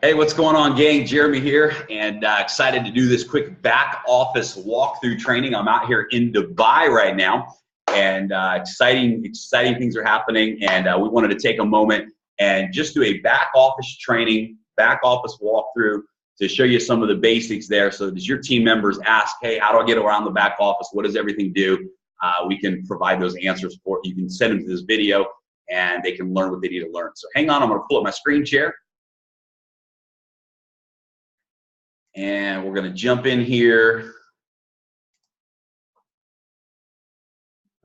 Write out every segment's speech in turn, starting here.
Hey, what's going on, gang? Jeremy here, and excited to do this quick back office walkthrough training. I'm out here in Dubai right now, and exciting things are happening, and we wanted to take a moment and just do a back office training, back office walkthrough to show you some of the basics there, so that as your team members ask, hey, how do I get around the back office? What does everything do? We can provide those answers for you. You can send them to this video, and they can learn what they need to learn. So hang on, I'm going to pull up my screen share. And we're going to jump in here.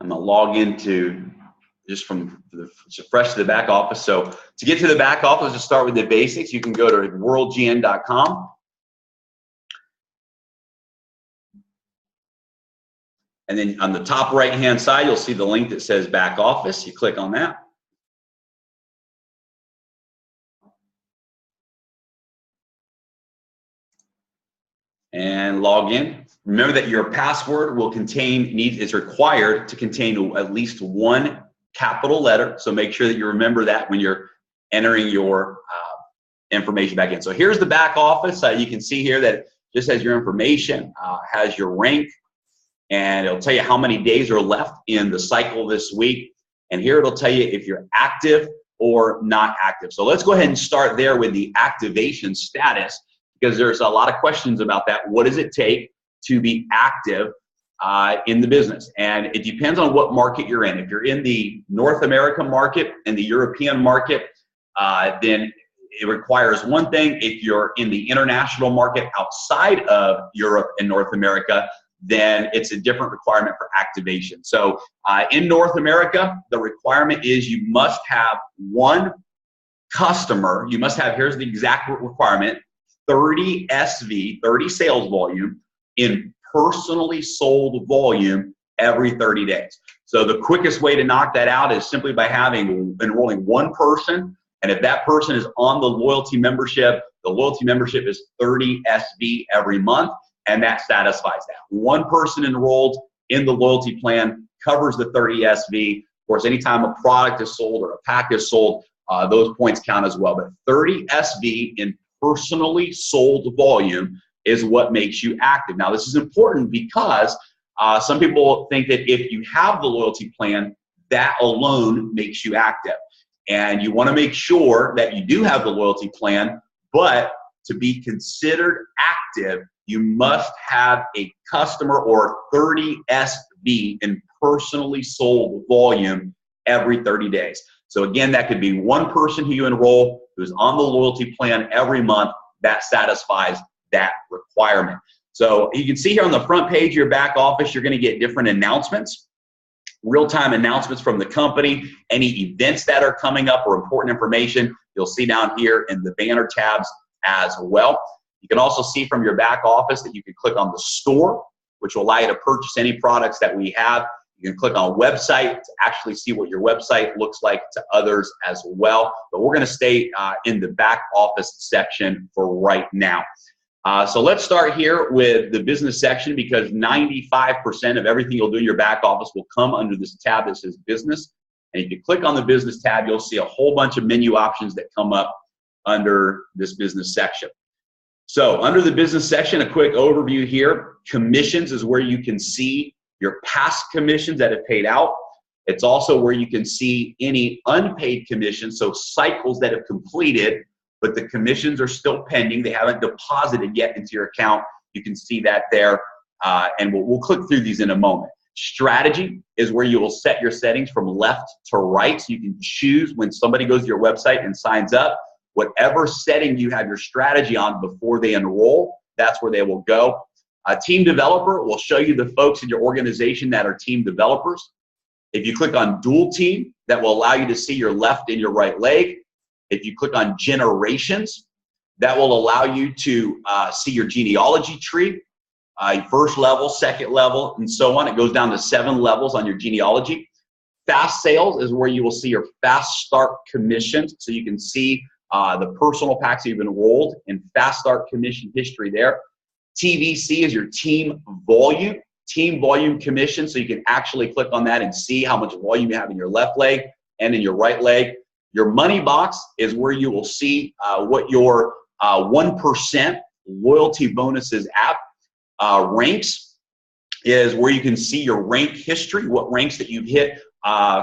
I'm going to log into just fresh to the back office. So to get to the back office, just start with the basics. You can go to WGN.com. And then on the top right-hand side, you'll see the link that says back office. You click on that. And log in. Remember that your password is required to contain at least one capital letter. So make sure that you remember that when you're entering your information back in. So here's the back office. You can see here that it just has your information, has your rank, and it'll tell you how many days are left in the cycle this week. And here it'll tell you if you're active or not active. So let's go ahead and start there with the activation status, because there's a lot of questions about that. What does it take to be active in the business? And it depends on what market you're in. If you're in the North America market and the European market, then it requires one thing. If you're in the international market outside of Europe and North America, then it's a different requirement for activation. So in North America, the requirement is you must have one customer. You must have, here's the exact requirement, 30 SV, 30 sales volume in personally sold volume every 30 days. So the quickest way to knock that out is simply by enrolling one person. And if that person is on the loyalty membership is 30 SV every month, and that satisfies that. One person enrolled in the loyalty plan covers the 30 SV. Of course, anytime a product is sold or a pack is sold, those points count as well. But 30 SV in personally sold volume is what makes you active. Now, this is important because some people think that if you have the loyalty plan, that alone makes you active. And you want to make sure that you do have the loyalty plan, but to be considered active, you must have a customer or 30 SV in personally sold volume every 30 days. So again, that could be one person who you enroll who's on the loyalty plan every month. That satisfies that requirement. So you can see here on the front page of your back office, you're going to get different announcements, real-time announcements from the company, any events that are coming up or important information, you'll see down here in the banner tabs as well. You can also see from your back office that you can click on the store, which will allow you to purchase any products that we have. You can click on website to actually see what your website looks like to others as well. But we're going to stay in the back office section for right now. So let's start here with the business section, because 95% of everything you'll do in your back office will come under this tab that says business. And if you click on the business tab, you'll see a whole bunch of menu options that come up under this business section. So under the business section, a quick overview here. Commissions is where you can see your past commissions that have paid out. It's also where you can see any unpaid commissions, so cycles that have completed, but the commissions are still pending. They haven't deposited yet into your account. You can see that there, and we'll click through these in a moment. Strategy is where you will set your settings from left to right. So you can choose when somebody goes to your website and signs up, whatever setting you have your strategy on before they enroll, that's where they will go. Team developer will show you the folks in your organization that are team developers. If you click on dual team, that will allow you to see your left and your right leg. If you click on generations, that will allow you to see your genealogy tree, first level, second level, and so on. It goes down to 7 levels on your genealogy. Fast sales is where you will see your fast start commissions, so you can see the personal packs you've enrolled in fast start commission history there. TVC is your team volume commission, so you can actually click on that and see how much volume you have in your left leg and in your right leg. Your money box is where you will see what your 1% loyalty bonuses app ranks, is where you can see your rank history, what ranks that you've hit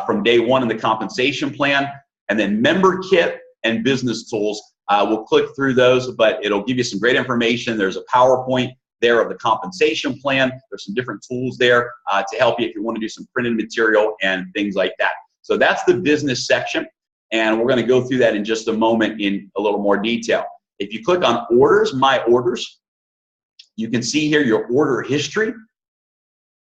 from day one in the compensation plan. And then member kit and business tools. We'll click through those, but it'll give you some great information. There's a PowerPoint there of the compensation plan. There's some different tools there to help you if you want to do some printed material and things like that. So that's the business section, and we're going to go through that in just a moment in a little more detail. If you click on orders, my orders, you can see here your order history.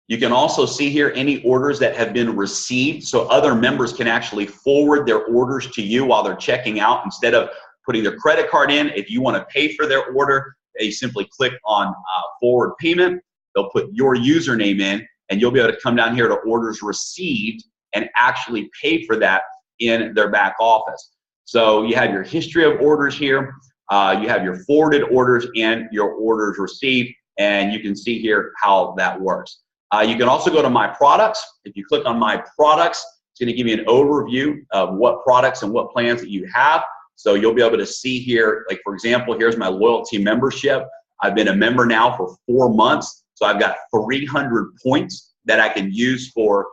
You can also see here any orders that have been received, so other members can actually forward their orders to you while they're checking out instead of putting their credit card in. If you want to pay for their order, they simply click on forward payment. They'll put your username in, and you'll be able to come down here to orders received and actually pay for that in their back office. So you have your history of orders here. You have your forwarded orders and your orders received, and you can see here how that works. You can also go to My Products. If you click on My Products, it's going to give you an overview of what products and what plans that you have. So you'll be able to see here, like for example, here's my loyalty membership. I've been a member now for 4 months, so I've got 300 points that I can use for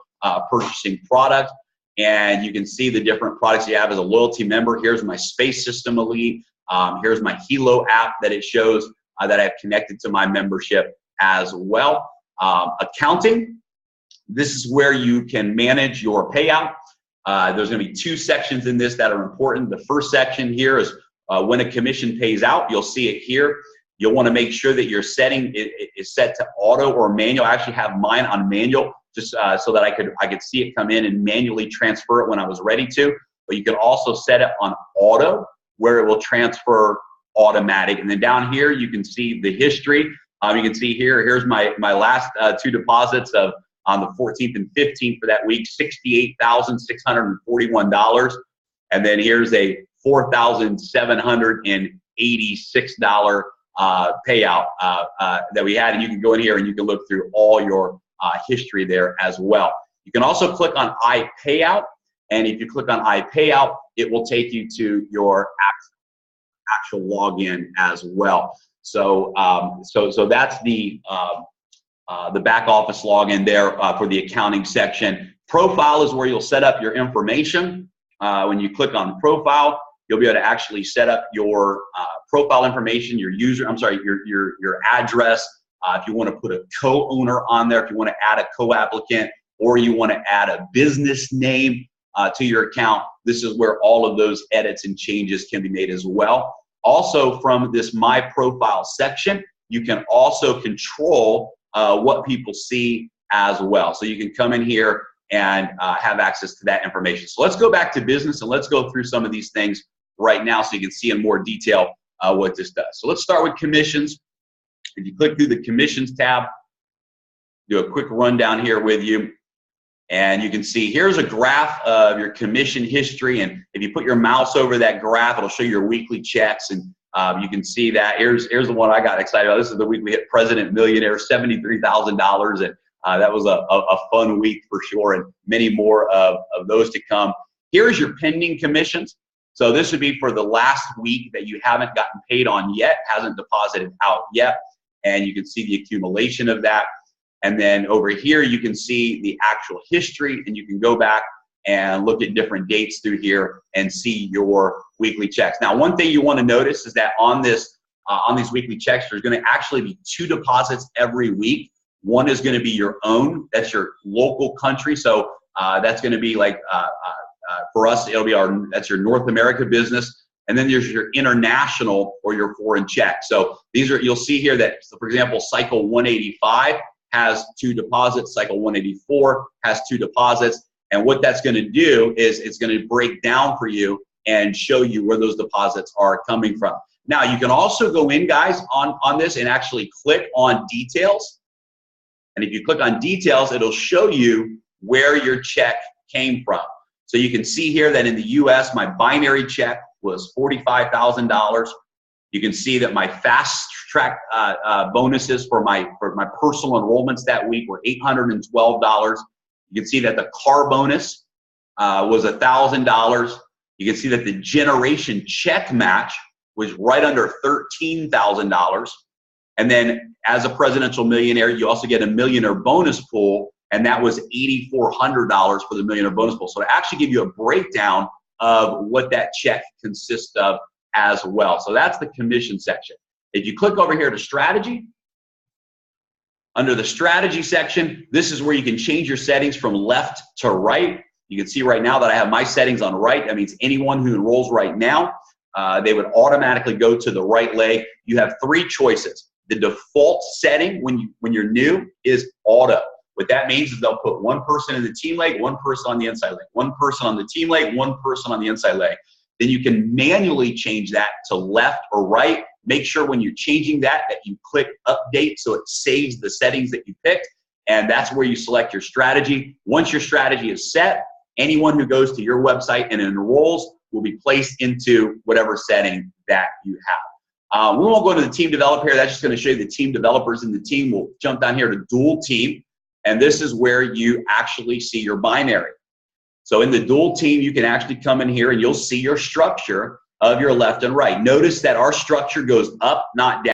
purchasing product. And you can see the different products you have as a loyalty member. Here's my Space System Elite. Here's my Helo app that it shows that I've connected to my membership as well. Accounting, this is where you can manage your payout. There's going to be 2 sections in this that are important. The first section here is when a commission pays out. You'll see it here. You'll want to make sure that your setting is set to auto or manual. I actually have mine on manual just so that I could see it come in and manually transfer it when I was ready to. But you can also set it on auto where it will transfer automatic. And then down here you can see the history. You can see here's my last 2 deposits of on the 14th and 15th for that week, $68,641. And then here's a $4,786 payout that we had. And you can go in here and you can look through all your history there as well. You can also click on I Payout. And if you click on I Payout, it will take you to your actual login as well. So, so that's the back office login there for the accounting section. Profile is where you'll set up your information. When you click on profile, you'll be able to actually set up your profile information, your address. If you want to put a co-owner on there, if you want to add a co-applicant, or you want to add a business name to your account, this is where all of those edits and changes can be made as well. Also, from this My Profile section, you can also control what people see as well. So you can come in here and have access to that information. So let's go back to business and let's go through some of these things right now so you can see in more detail what this does. So let's start with commissions. If you click through the commissions tab, do a quick rundown here with you. And you can see here's a graph of your commission history. And if you put your mouse over that graph, it'll show your weekly checks. And you can see that. Here's the one I got excited about. This is the week we hit President Millionaire, $73,000. And that was a fun week for sure. And many more of those to come. Here's your pending commissions. So this would be for the last week that you haven't gotten paid on yet, hasn't deposited out yet. And you can see the accumulation of that. And then over here, you can see the actual history, and you can go back and look at different dates through here and see your weekly checks. Now, one thing you want to notice is that on these weekly checks, there's going to actually be 2 deposits every week. One is going to be your own. That's your local country. So that's going to be like, for us, it'll be that's your North America business. And then there's your international or your foreign check. So these are, you'll see here that, so for example, cycle 185 has 2 deposits, cycle 184 has 2 deposits. And what that's going to do is it's going to break down for you and show you where those deposits are coming from. Now, you can also go in, guys, on this and actually click on details. And if you click on details, it'll show you where your check came from. So you can see here that in the US, my binary check was $45,000. You can see that my fast track bonuses for my personal enrollments that week were $812. You can see that the car bonus was $1,000. You can see that the generation check match was right under $13,000. And then as a presidential millionaire, you also get a millionaire bonus pool, and that was $8,400 for the millionaire bonus pool. So to actually give you a breakdown of what that check consists of as well. So that's the commission section. If you click over here to strategy, under the strategy section, this is where you can change your settings from left to right. You can see right now that I have my settings on right. That means anyone who enrolls right now, they would automatically go to the right leg. You have three choices. The default setting when you're new is auto. What that means is they'll put one person in the team leg, one person on the inside leg, one person on the team leg, one person on the inside leg. Then you can manually change that to left or right. Make sure when you're changing that you click update so it saves the settings that you picked, and that's where you select your strategy. Once your strategy is set, anyone who goes to your website and enrolls will be placed into whatever setting that you have. We won't go to the team developer here. That's just going to show you the team developers in the team. We'll jump down here to dual team, and this is where you actually see your binary. So in the dual team, you can actually come in here and you'll see your structure of your left and right. Notice that our structure goes up, not down.